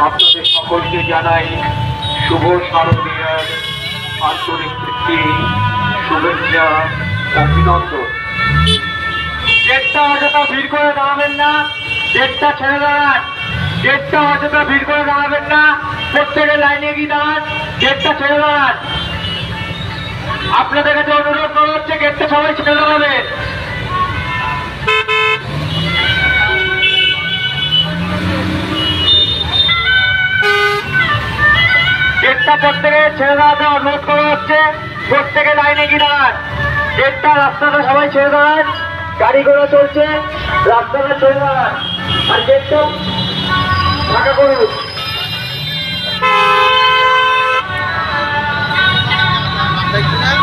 আপনাদের সকলকে জানাই শুভ শারদীয়ার আন্তরিক প্রীতি, শুভেচ্ছা, অভিনন্দন। গেটটা অযথা ভিড় করে দাঁড়াবেন না, গেটটা ছেড়ে দাঁড়ান। গেটটা অযথা ভিড় করে দাঁড়াবেন না, প্রত্যেকের লাইনে গিয়ে দাঁড়ান, গেটটা ছেড়ে দাঁড়ান। আপনাদের কাছে অনুরোধ করা হচ্ছে গেটটা সবাই ছেড়ে দাঁড়াবেন। গেটটা প্রত্যেকে ছেড়ে দাঁড়াতে অনুরোধ করা হচ্ছে, প্রত্যেকে লাইনে গিয়ে দাঁড়ান। গেটটা রাস্তাটা সবাই ছেড়ে দাঁড়ান, গাড়ি ঘোড়া চলছে, রাস্তাটা ছেড়ে দাঁড়ান আর গেটটা ফাঁকা করুন।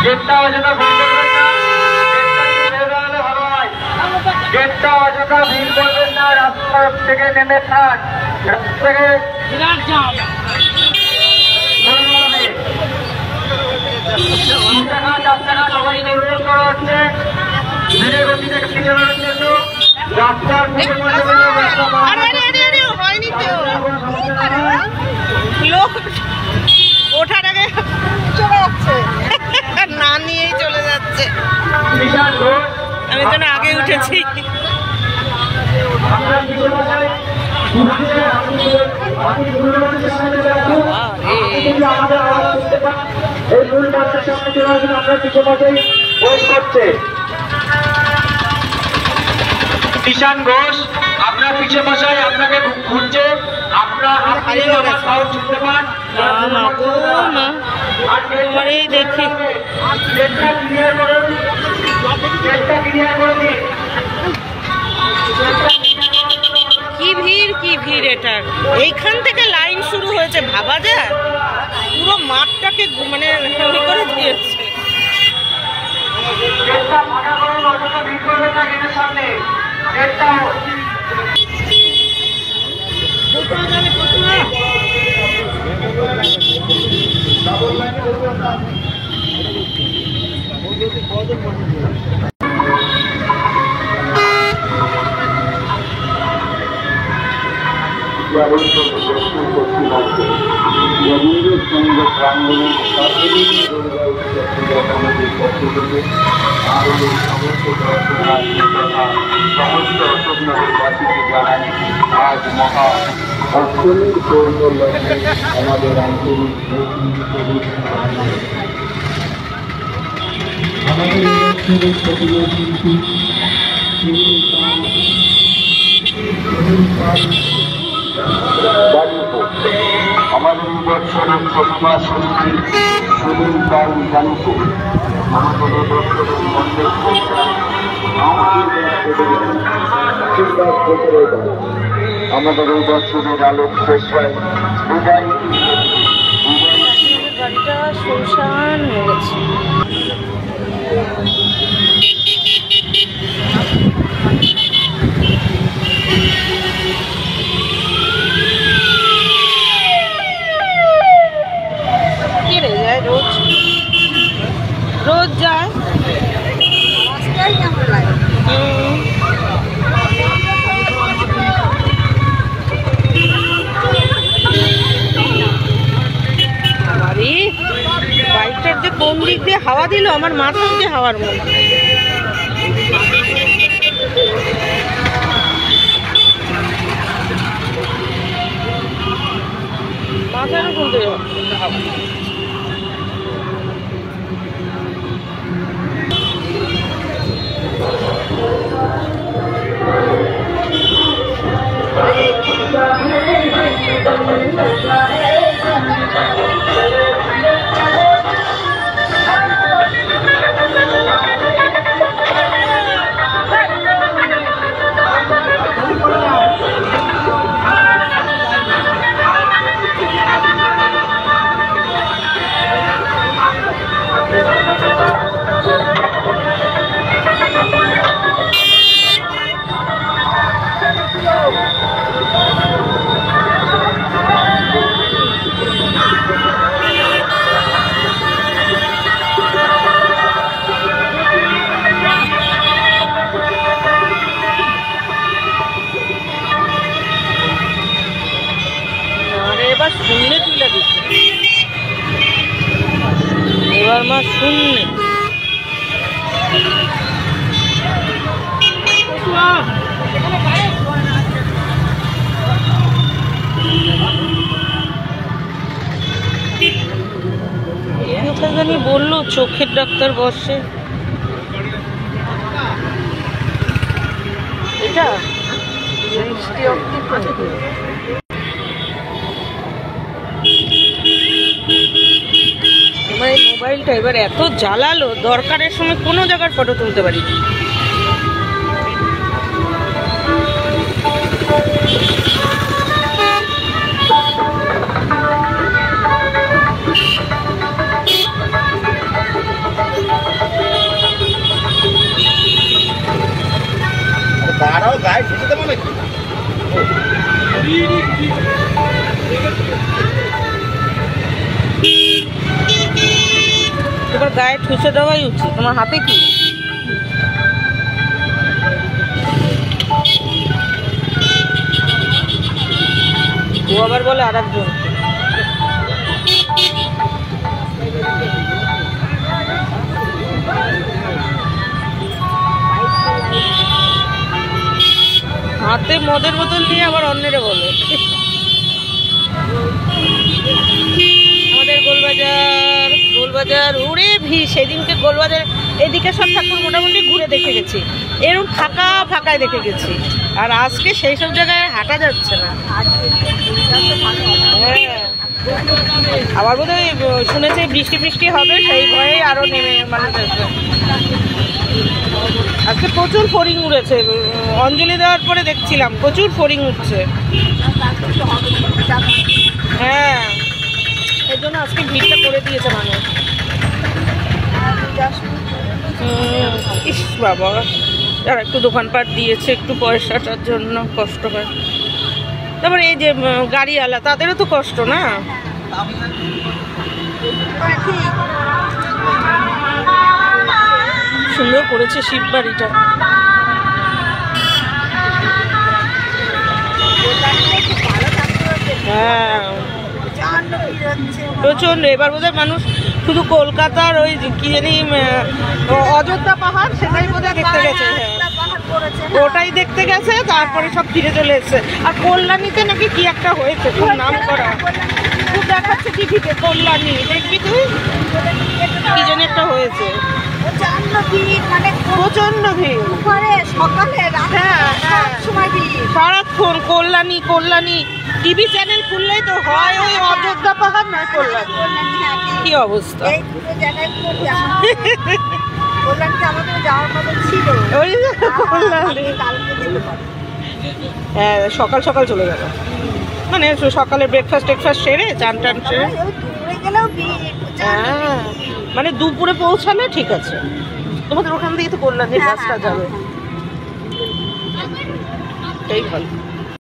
গেটটা অযথা ভিড় করবেন না, গেটটা ছেড়ে দাঁড়ালে ভালো হয়। গেটটা অযথা ভিড় করবেন না, রাস্তা থেকে নেমে থাক, রাস্তা থেকে ওঠার আগে চলে যাচ্ছে, না নিয়েই চলে যাচ্ছে। আমি তো আগে উঠেছি। কিষান ঘোষ আপনার পিছিয়ে বসাই, আপনাকে ঘুরছে, আপনার শুনতে পান। দেখি কি ভিড়, কি ভিড় এটার। এইখান থেকে লাইন শুরু হয়েছে, ভাবা যায় পুরো মাঠটাকে মানে করে দিয়েছে। রবীন্দ্র সঙ্গীত প্রাঙ্গণের সার্বজনীন দুর্গা উৎসব কমিটির পক্ষ থেকে আরও সমস্ত দর্শনার্থী তথা সমস্ত অশোকনগরবাসীকে জানাই আজ মহা অষ্টমীর পূর্ণ লগ্নে আমাদের আন্তরিক আমাদের উৎসবের সক্রিয় শিল্পী আমাদের বৎসরের প্রতিমা শিল্পী সুনীল পাল জানিত আমাদের বৎসরের মন্দির আমাদের এই বৎসরের আলোক পেশায় বিদায় গাড়িটা শুনশান হয়ে গেছে। রোজ যায় বাইকটার যে কোন দিক দিয়ে হাওয়া দিল, আমার মাথা দিয়ে হাওয়ার মধ্যে। মাথার কোন দিকে হাওয়া শূন্য। কোথায় জানি বললো চোখের ডাক্তার বসে, এটা এবার এই মোবাইলটা এবার এত জ্বালালো, দরকারের সময় কোনো জায়গার ফটো তুলতে পারি। এবার গায়ে ঠুসে দেওয়াই উচিত। তোমার হাতে কি? ও আবার বলে আর একজন। হাতে মদের বোতল নিয়ে আবার অন্যেরা বলে। আমাদের গোলবাজার উড়ে ভিড়। সেদিনকে গোলবাজার এদিকে সব ঠাকুর মোটামুটি ঘুরে দেখে গেছি, এরকম ফাঁকায় দেখে গেছি। আর আজকে সেই সব জায়গায় হাঁটা যাচ্ছে না। হ্যাঁ, আবার বোধহয় শুনেছি বৃষ্টি হবে, সেই ভয়ে আরো নেমে মানুষ আছে। আজকে প্রচুর ফড়িং উড়েছে, অঞ্জলি দেওয়ার পরে দেখছিলাম প্রচুর ফড়িং উঠছে। হ্যাঁ, এর জন্য আজকে ভিড়টা করে দিয়েছে মানুষ। ইস বাবা, যারা একটু দোকানপাট দিয়েছে একটু পয়সাটার জন্য কষ্ট হয়। তারপরে এই যে গাড়িওয়ালা, তাদেরও তো কষ্ট না। সুন্দর করেছে শিববাড়িটা। হ্যাঁ, প্রচন্ড। এবার বোধহয় মানুষ শুধু কলকাতার ওই কি জানি অযোধ্যা পাহাড়, সেটাই বোধহয় দেখতে গেছে। ওটাই দেখতে গেছে, তারপরে সব ফিরে চলে এসছে। আর কল্যাণীতে নাকি কি একটা হয়েছে, খুব নাম করা, খুব দেখাচ্ছে টিভিতে। কল্যাণী দেখবি তুই, কি জানি একটা হয়েছে। প্রচন্ড ভিড়, সারাক্ষণ কল্যাণী। টিভি চ্যানেল খুললেই তো হয় ওই অযোধ্যা পাহাড় না কল্যাণী। কি অবস্থা! হ্যাঁ, সকাল চলে গেল, মানে সকালে ব্রেকফাস্ট সেরে চান সেরে। হ্যাঁ, মানে দুপুরে পৌঁছালে ঠিক আছে। তোমাদের ওখান থেকে তো কল্যাণীর বাসটা যাবে, এই ভালো।